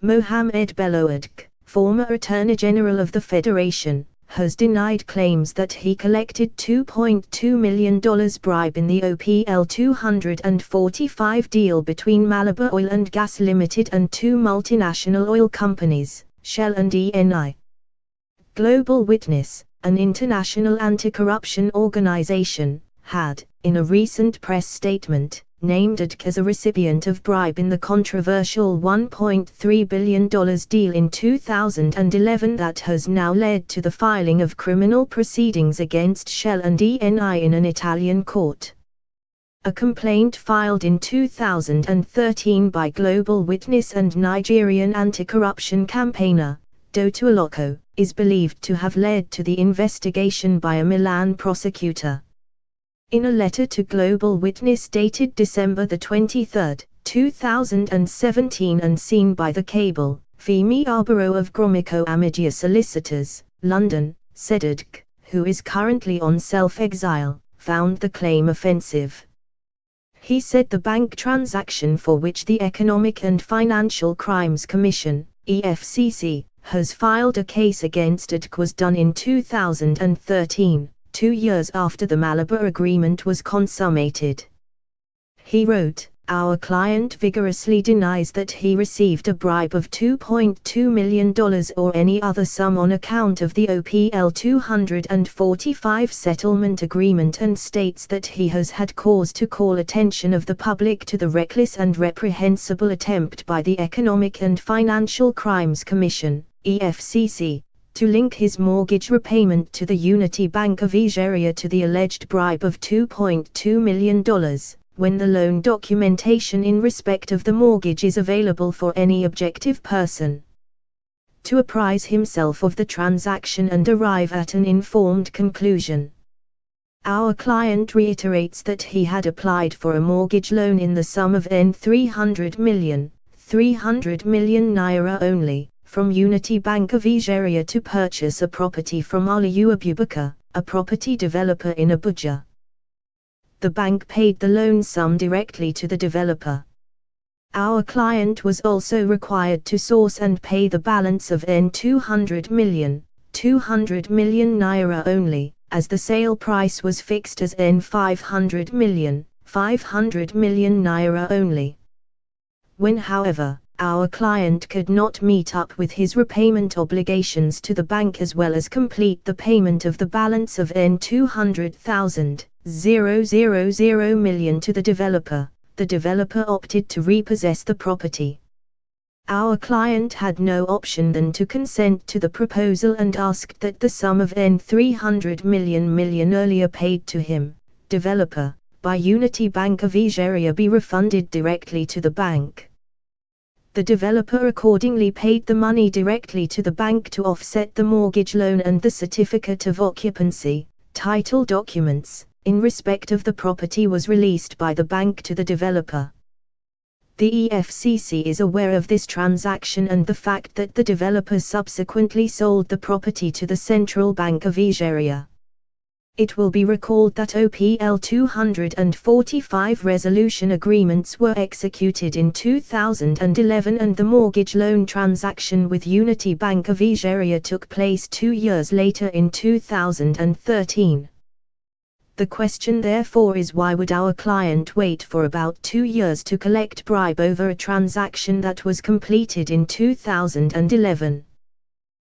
Mohamed Bello Adoke, former Attorney General of the Federation, has denied claims that he collected $2.2 million bribe in the OPL 245 deal between Malabu Oil and Gas Limited and two multinational oil companies, Shell and Eni. Global Witness, an international anti-corruption organization, had, in a recent press statement, named Adoke as a recipient of bribe in the controversial $1.3 billion deal in 2011 that has now led to the filing of criminal proceedings against Shell and Eni in an Italian court. A complaint filed in 2013 by Global Witness and Nigerian anti-corruption campaigner, Adoke, is believed to have led to the investigation by a Milan prosecutor. In a letter to Global Witness dated December 23, 2017 and seen by the cable, Femi Arboro of Gromiko Amidia Solicitors, London, said Adoke, who is currently on self-exile, found the claim offensive. He said the bank transaction for which the Economic and Financial Crimes Commission, EFCC, has filed a case against Adoke was done in 2013. 2 years after the Malabu agreement was consummated. He wrote, "Our client vigorously denies that he received a bribe of $2.2 million or any other sum on account of the OPL 245 settlement agreement and states that he has had cause to call attention of the public to the reckless and reprehensible attempt by the Economic and Financial Crimes Commission, EFCC, to link his mortgage repayment to the Unity Bank of Nigeria to the alleged bribe of $2.2 million, when the loan documentation in respect of the mortgage is available for any objective person. To apprise himself of the transaction and arrive at an informed conclusion. Our client reiterates that he had applied for a mortgage loan in the sum of N300 million naira only, from Unity Bank of Nigeria to purchase a property from Aliyu Abubakar, a property developer in Abuja. The bank paid the loan sum directly to the developer. Our client was also required to source and pay the balance of N200 million naira only, as the sale price was fixed as N500 million naira only. When, however, our client could not meet up with his repayment obligations to the bank as well as complete the payment of the balance of N200,000 million to the developer opted to repossess the property. Our client had no option than to consent to the proposal and asked that the sum of N300 million earlier paid to him, developer, by Unity Bank of Nigeria be refunded directly to the bank. The developer accordingly paid the money directly to the bank to offset the mortgage loan and the certificate of occupancy, title documents, in respect of the property was released by the bank to the developer. The EFCC is aware of this transaction and the fact that the developer subsequently sold the property to the Central Bank of Nigeria. It will be recalled that OPL 245 resolution agreements were executed in 2011 and the mortgage loan transaction with Unity Bank of Nigeria took place 2 years later in 2013. The question therefore is, why would our client wait for about 2 years to collect bribe over a transaction that was completed in 2011?